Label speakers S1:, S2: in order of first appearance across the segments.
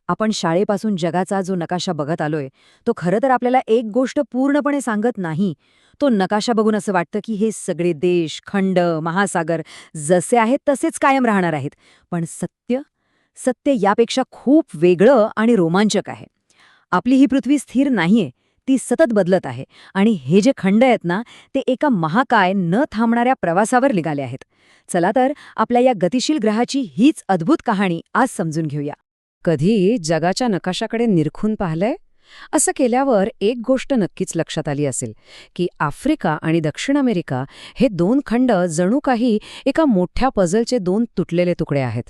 S1: आपण शाळेपासून जगाचा जो नकाशा बघत आलोय तो खरं तर आपल्याला एक गोष्ट पूर्णपणे सांगत नाही. तो नकाशा बघून असं वाटतं की हे सगळे देश, खंड, महासागर जसे आहेत तसेच कायम राहणार आहेत. पण सत्य सत्य यापेक्षा खूप वेगळं आणि रोमांचक आहे. आपली ही पृथ्वी स्थिर नाहीये, ती सतत बदलत आहे. आणि हे जे खंड आहेत ना, ते एका महाकाय न थांबणाऱ्या प्रवासावर निघाले आहेत. चला तर आपल्या या गतिशील ग्रहाची हीच अद्भुत कहाणी आज समजून घेऊया.
S2: कधी जगाच्या नकाशाकडे निरखून पाहिलंय? असं केल्यावर एक गोष्ट नक्कीच लक्षात आली असेल की आफ्रिका आणि दक्षिण अमेरिका हे दोन खंड जणू काही एका मोठ्या पझलचे दोन तुटलेले तुकडे आहेत.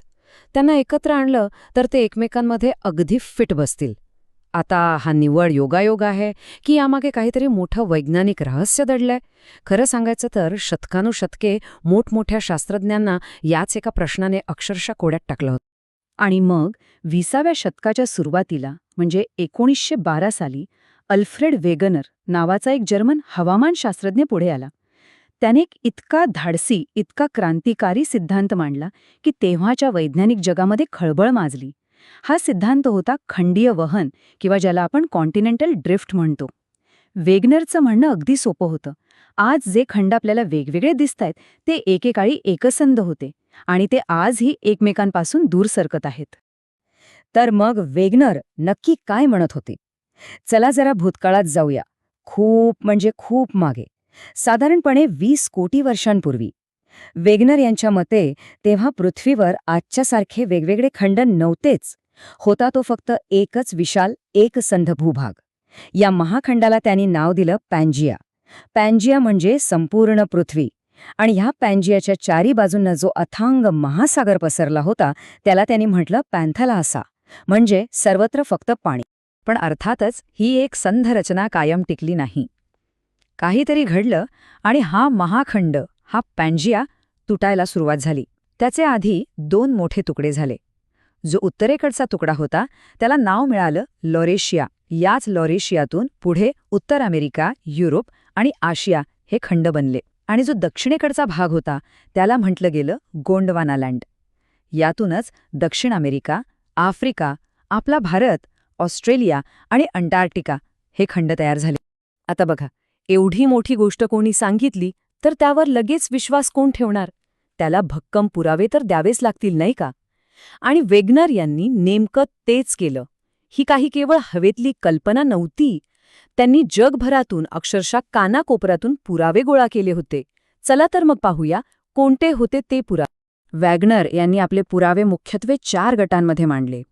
S2: त्यांना एकत्र आणलं तर ते एकमेकांमध्ये अगदी फिट बसतील. आता हा निव्वळ योगायोग आहे की यामागे काहीतरी मोठं वैज्ञानिक रहस्य दडलंय? खरं सांगायचं तर शतकानुशतके मोठमोठ्या शास्त्रज्ञांना याच एका प्रश्नाने अक्षरशः कोड्यात टाकलं होतं.
S1: आणि मग 20व्या शतकाच्या सुरुवातीला म्हणजे 1912 साली अल्फ्रेड वेगनर नावाचा एक जर्मन हवामानशास्त्रज्ञ पुढे आला. त्याने एक इतका धाडसी, इतका क्रांतिकारी सिद्धांत मांडला की तेव्हाच्या वैज्ञानिक जगामध्ये खळबळ माजली. हा सिद्धांत होता खंडीय वहन किंवा ज्याला आपण कॉन्टिनेंटल ड्रिफ्ट म्हणतो. वेगनरचं म्हणणं अगदी सोपं होतं. आज जे खंड आपल्याला वेगवेगळे दिसतायत ते एकेकाळी एकसंध होते आणि ते आजही एकमेकांपासून दूर सरकत आहेत. तर मग वेगनर नक्की काय म्हणत होते? चला जरा भूतकाळात जाऊया. खूप म्हणजे खूप मागे, साधारणपणे 20 कोटी वर्षांपूर्वी. वेगनर यांच्या मते तेव्हा पृथ्वीवर आजच्यासारखे वेगवेगळे खंड नव्हतेच. होता तो फक्त एकच विशाल एकसंध भूभाग. या महाखंडाला त्यांनी नाव दिलं पॅन्जिया. पॅन्जिया म्हणजे संपूर्ण पृथ्वी. आणि ह्या पॅन्जियाच्या चारी बाजूंना जो अथांग महासागर पसरला होता त्याला त्यांनी म्हटलं पॅन्थेलासा, म्हणजे सर्वत्र फक्त पाणी. पण अर्थातच ही एक संध रचना कायम टिकली नाही. काहीतरी घडलं आणि हा महाखंड, हा पॅन्जिया तुटायला सुरुवात झाली. त्याचे आधी दोन मोठे तुकडे झाले. जो उत्तरेकडचा तुकडा होता त्याला नाव मिळालं लॉरेशिया. याच लॉरेशियातून पुढे उत्तर अमेरिका, युरोप आणि आशिया हे खंड बनले. आणि जो दक्षिणेकडचा भाग होता त्याला म्हटलं गेलं गोंडवानालँड. यातूनच दक्षिण अमेरिका, आफ्रिका, आपला भारत, ऑस्ट्रेलिया आणि अंटार्क्टिका हे खंड तयार झाले. आता बघा, एवढी मोठी गोष्ट कोणी सांगितली तर त्यावर लगेच विश्वास कोण ठेवणार? त्याला भक्कम पुरावे तर द्यावेच लागतील, नाही का? आणि वेगनर यांनी नेमकं तेच केलं. ही काही केवळ हवेतली कल्पना नव्हती. त्यांनी जगभरातून अक्षरशः कानाकोपऱ्यातून पुरावे गोळा केले होते. चला तर मग पाहूया कोणते होते ते पुरावे. वॅगनर यांनी आपले पुरावे मुख्यत्वे 4 गटांमध्ये मांडले.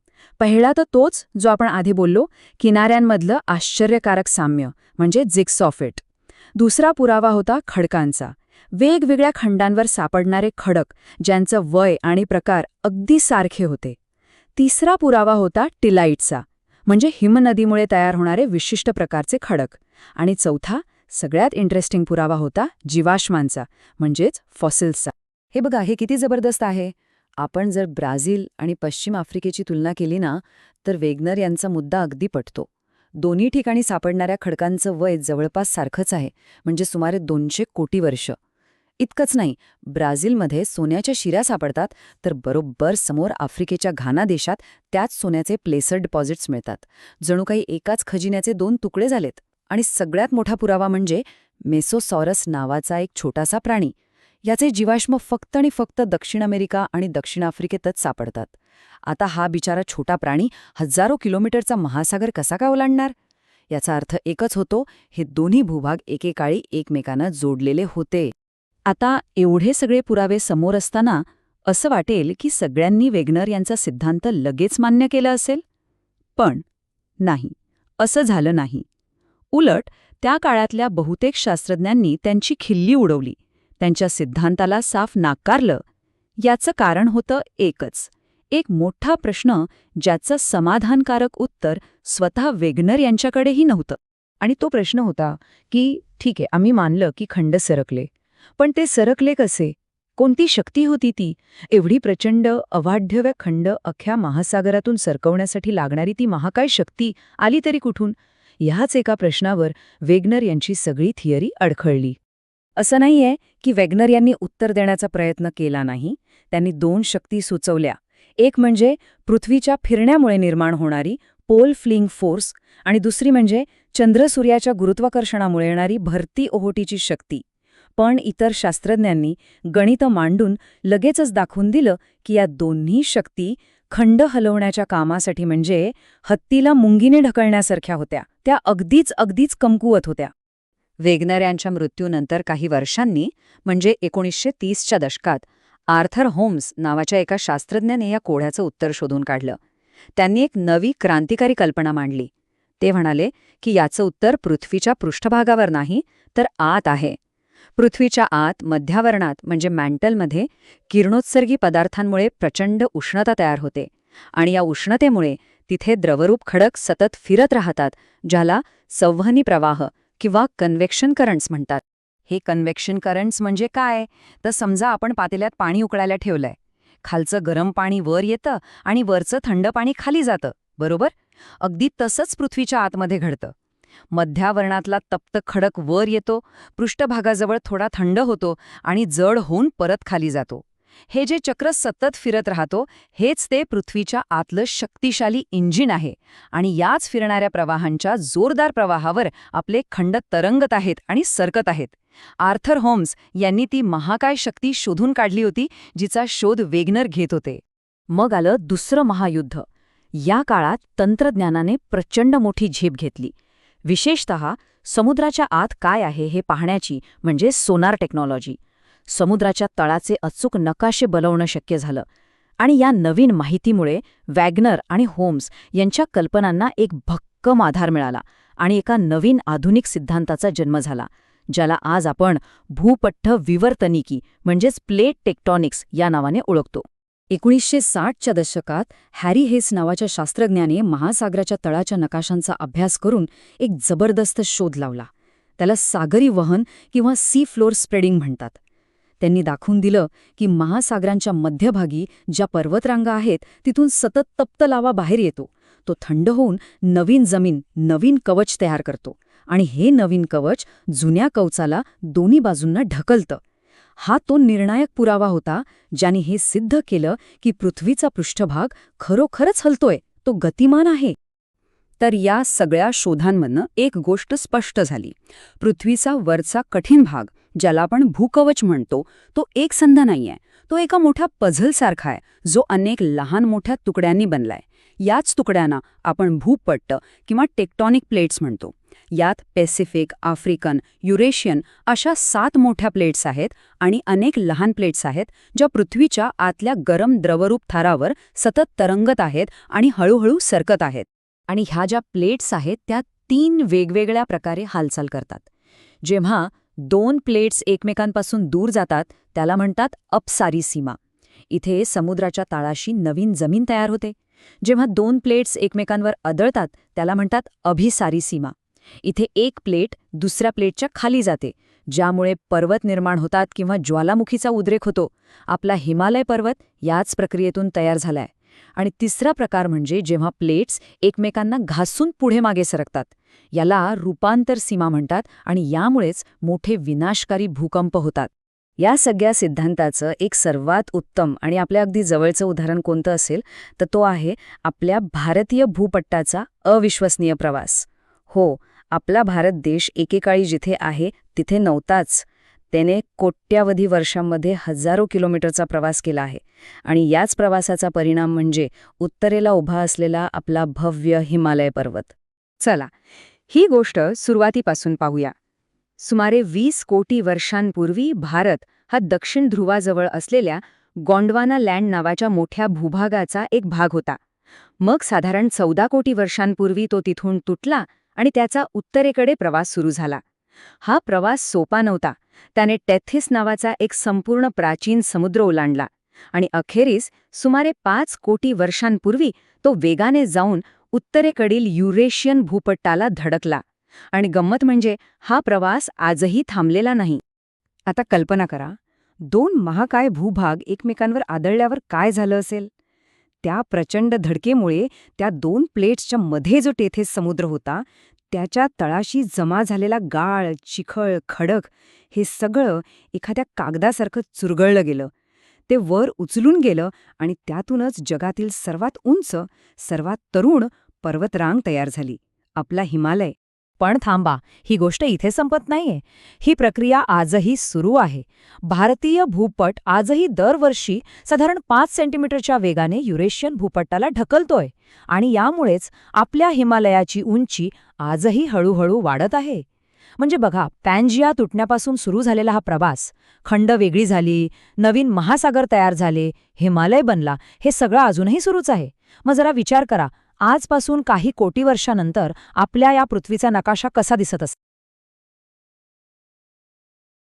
S1: पहिला तर तोच जो आपण आधी बोललो, किनाऱ्यांमधलं आश्चर्यकारक साम्य म्हणजे जिग्सॉफिट. दुसरा पुरावा होता खडकांचा. वेगवेगळ्या खंडांवर सापडणारे खडक ज्यांचं वय आणि प्रकार अगदी सारखे होते. तिसरा पुरावा होता टिलाइटचा, म्हणजे हिमनदीमुळे तयार होणारे विशिष्ट प्रकारचे खडक. आणि चौथा, सगळ्यात इंटरेस्टिंग पुरावा होता जीवाश्मांचा, म्हणजेच फॉसिल्सचा. हे बघा, हे किती जबरदस्त आहे. आपण जर ब्राझील आणि पश्चिम आफ्रिकेची तुलना केली ना, तर वेगनर यांचा मुद्दा अगदी पटतो. दोन्ही ठिकाणी सापडणाऱ्या खडकांचं वय जवळपास सारखंच आहे, म्हणजे सुमारे 200 कोटी वर्ष. इतकंच नाही, ब्राझीलमध्ये सोन्याच्या शिऱ्या सापडतात, तर बरोबर समोर आफ्रिकेच्या घाना देशात त्याच सोन्याचे प्लेसर डिपॉझिट्स मिळतात. जणू काही एकाच खजिन्याचे 2 तुकडे झालेत. आणि सगळ्यात मोठा पुरावा म्हणजे मेसोसॉरस नावाचा एक छोटासा प्राणी. याचे जीवाश्म फक्त आणि फक्त दक्षिण अमेरिका आणि दक्षिण आफ्रिकेतच सापडतात. आता हा बिचारा छोटा प्राणी हजारो किलोमीटरचा महासागर कसा काय ओलांडणार? याचा अर्थ एकच होतो, हे दोन्ही भूभाग एकेकाळी एकमेकांना जोडलेले होते. आता एवढे सगळे पुरावे समोर असताना असं वाटेल की सगळ्यांनी वेगनर यांचा सिद्धांत लगेच मान्य केला असेल. पण नाही, असं झालं नाही. उलट त्या काळातल्या बहुतेक शास्त्रज्ञांनी त्यांची खिल्ली उडवली, त्यांच्या सिद्धांताला साफ नाकारलं. याचं कारण होतं एकच, एक मोठा प्रश्न ज्याचं समाधानकारक उत्तर स्वतः वेगनर यांच्याकडेही नव्हतं. आणि तो प्रश्न होता की ठीक आहे, आम्ही मानलं की खंड सरकले, पण ते सरकले कसे? कोणती शक्ती होती ती? एवढी प्रचंड अवाढव्य खंड अख्ख्या महासागरातून सरकवण्यासाठी लागणारी ती महाकाय शक्ती आली तरी कुठून? ह्याच एका प्रश्नावर वेगनर यांची सगळी थिअरी अडखळली. असं नाहीये की वेगनर यांनी उत्तर देण्याचा प्रयत्न केला नाही. त्यांनी 2 शक्ती सुचवल्या. एक म्हणजे पृथ्वीच्या फिरण्यामुळे निर्माण होणारी पोल फ्लिंग फोर्स आणि दुसरी म्हणजे चंद्र-सूर्याच्या गुरुत्वाकर्षणामुळे येणारी भरती ओहोटीची शक्ती. पण इतर शास्त्रज्ञांनी गणितं मांडून लगेचच दाखवून दिलं की या दोन्ही शक्ती खंड हलवण्याच्या कामासाठी म्हणजे हत्तीला मुंगीने ढकलण्यासारख्या होत्या. त्या अगदीच कमकुवत होत्या. वेगनर यांच्या मृत्यूनंतर काही वर्षांनी म्हणजे 1930च्या दशकात आर्थर होम्स नावाच्या एका शास्त्रज्ञाने या कोड्याचं उत्तर शोधून काढलं. त्यांनी एक नवी क्रांतिकारी कल्पना मांडली. ते म्हणाले की याचं उत्तर पृथ्वीच्या पृष्ठभागावर नाही तर आत आहे. पृथ्वीच्या आत मध्यावरणात म्हणजे मॅन्टलमध्ये किरणोत्सर्गी पदार्थांमुळे प्रचंड उष्णता तयार होते आणि या उष्णतेमुळे तिथे द्रवरूप खडक सतत फिरत राहतात, ज्याला संवहनी प्रवाह किंवा कन्व्हेक्शन करंट्स म्हणतात. हे कन्व्हेक्शन करंट्स म्हणजे काय? तर समजा आपण पातेल्यात पाणी उकळायला ठेवलंय. खालचं गरम पाणी वर येतं आणि वरचं थंड पाणी खाली जातं, बरोबर? अगदी तसंच पृथ्वीच्या आतमध्ये घडतं. मध्यावरणातला तप्त खडक वर येतो, पृष्ठभागाजवळ थोडा थंड होतो आणि जड होऊन परत खाली जातो. हे जे चक्र सतत फिरत राहतो, हेच ते पृथ्वीच्या आतलं शक्तिशाली इंजिन आहे आणि याच फिरणाऱ्या प्रवाहांच्या जोरदार प्रवाहावर आपले खंड तरंगत आहेत आणि सरकत आहेत. आर्थर होम्स यांनी ती महाकाय शक्ती शोधून काढली होती, जिचा शोध वेगनर घेत होते. मग आलं दुसरं महायुद्ध. या काळात तंत्रज्ञानाने प्रचंड मोठी झेप घेतली. विशेषतः समुद्राच्या आत काय आहे हे पाहण्याची म्हणजे सोनार टेक्नॉलॉजी. समुद्राच्या तळाचे अचूक नकाशे बनवणं शक्य झालं आणि या नवीन माहितीमुळे वॅगनर आणि होम्स यांच्या कल्पनांना एक भक्कम आधार मिळाला आणि एका नवीन आधुनिक सिद्धांताचा जन्म झाला, ज्याला आज आपण भूपट्ट विवर्तनिकी म्हणजेच प्लेट टेक्टॉनिक्स या नावाने ओळखतो. 1960च्या दशकात हॅरी हेस नावाच्या शास्त्रज्ञाने महासागराच्या तळाच्या नकाशांचा अभ्यास करून एक जबरदस्त शोध लावला. त्याला सागरी वहन किंवा सी फ्लोर स्प्रेडिंग म्हणतात. त्यांनी दाखवून दिलं की महासागरांच्या मध्यभागी ज्या पर्वतरांगा आहेत तिथून सतत तप्त लावा बाहेर येतो. तो थंड होऊन नवीन जमीन, नवीन कवच तयार करतो आणि हे नवीन कवच जुन्या कवचाला दोन्ही बाजूंना ढकलतं. हा तो निर्णायक पुरावा होता ज्याने हे सिद्ध केलं की पृथ्वीचा पृष्ठभाग खरोखरच हलतोय, तो गतिमान आहे. तर या सगळ्या शोधांमधनं एक गोष्ट स्पष्ट झाली. पृथ्वीचा वरचा कठीण भाग, ज्याला आपण भूकवच म्हणतो, तो एकसंध नाहीये. तो एका मोठ्या पझलसारखा आहे, जो अनेक लहान मोठ्या तुकड्यांनी बनलाय. याच तुकड्यांना आपण भूपट्ट किंवा टेक्टॉनिक प्लेट्स म्हणतो. यात पॅसिफिक, आफ्रिकन, युरेशियन अशा 7 मोठ्या प्लेट्स आहेत आणि अनेक लहान प्लेट्स आहेत, ज्या पृथ्वीच्या आतल्या गरम द्रवरूप थरावर सतत तरंगत आहेत आणि हळूहळू सरकत आहेत. आणि ह्या ज्या प्लेट्स आहेत त्या 3 वेगवेगळ्या प्रकारे हालचाल करतात. जेव्हा 2 प्लेट्स एकमेकांपासून दूर जातात त्याला म्हणतात अपसारी सीमा. इथे समुद्राच्या तळाशी नवीन जमीन तयार होते. जेव्हा 2 प्लेट्स एकमेकांवर आदळतात त्याला म्हणतात अभिसारी सीमा. इथे एक प्लेट दुसऱ्या प्लेटच्या खाली जाते, ज्यामुळे पर्वत निर्माण होतात किंवा ज्वालामुखीचा उद्रेक होतो. आपला हिमालय पर्वत याच प्रक्रियेतून तयार झालाय. आणि तिसरा प्रकार म्हणजे जेव्हा प्लेट्स एकमेकांना घासून पुढे मागे सरकतात. याला रूपांतर सीमा म्हणतात आणि यामुळेच मोठे विनाशकारी भूकंप होतात. या सगळ्या सिद्धांताचं एक सर्वात उत्तम आणि आपल्या अगदी जवळचं उदाहरण कोणतं असेल तर तो आहे आपल्या भारतीय भूपट्टाचा अविश्वसनीय प्रवास. हो, आपला भारत देश एकेकाळी जिथे आहे तिथे नव्हताच. त्याने कोट्यावधी वर्षांमध्ये हजारो किलोमीटरचा प्रवास केला आहे आणि याच प्रवासाचा परिणाम म्हणजे उत्तरेला उभा असलेला आपला भव्य हिमालय पर्वत. चला, ही गोष्ट सुरुवातीपासून पाहूया. सुमारे 20 कोटी वर्षांपूर्वी भारत हा दक्षिण ध्रुवाजवळ असलेल्या गोंडवाना लँड नावाच्या मोठ्या भूभागाचा एक भाग होता. मग साधारण 14 कोटी वर्षांपूर्वी तो तिथून तुटला आणि त्याचा उत्तरेकडे प्रवास सुरू झाला. हा प्रवास सोपा नव्हता. त्याने टेथिस नावाचा एक संपूर्ण प्राचीन समुद्र ओलांडला आणि अखेरीस सुमारे 5 कोटी वर्षांपूर्वी तो वेगाने जाऊन उत्तरेकडील युरेशियन भूपट्टाला धडकला. आणि गंमत म्हणजे हा प्रवास आजही थांबलेला नाही. आता कल्पना करा, 2 महाकाय भूभाग एकमेकांवर आदळल्यावर काय झालं असेल. त्या प्रचंड धडकेमुळे त्या 2 प्लेट्सच्या मध्ये जो टेथिस समुद्र होता त्याच्या तळाशी जमा झालेला गाळ, चिखळ, खडक हे सगळं एखाद्या कागदासारखं चुरगळलं गेलं. ते वर उचलून गेलं आणि त्यातूनच जगातील सर्वात उंच, सर्वात तरुण पर्वतरांग तयार झाली, आपला हिमालय.
S2: पण थांबा, ही गोष्ट इथे संपत नाहीये. ही प्रक्रिया आजही सुरू आहे. भारतीय भूपट आजही दरवर्षी साधारण 5 सेंटीमीटरच्या वेगाने युरेशियन भूपट्टाला ढकलतोय आणि यामुळेच आपल्या हिमालयाची उंची आजही हळूहळू वाढत आहे. म्हणजे बघा, पॅन्जिया तुटण्यापासून सुरू झालेला हा प्रवास, खंड वेगळी झाली, नवीन महासागर तयार झाले, हिमालय बनला, हे सगळं अजूनही सुरूच आहे. मग जरा विचार करा, आजपासून काही कोटी वर्षानंतर आपल्या या पृथ्वीचा नकाशा कसा दिसत असेल.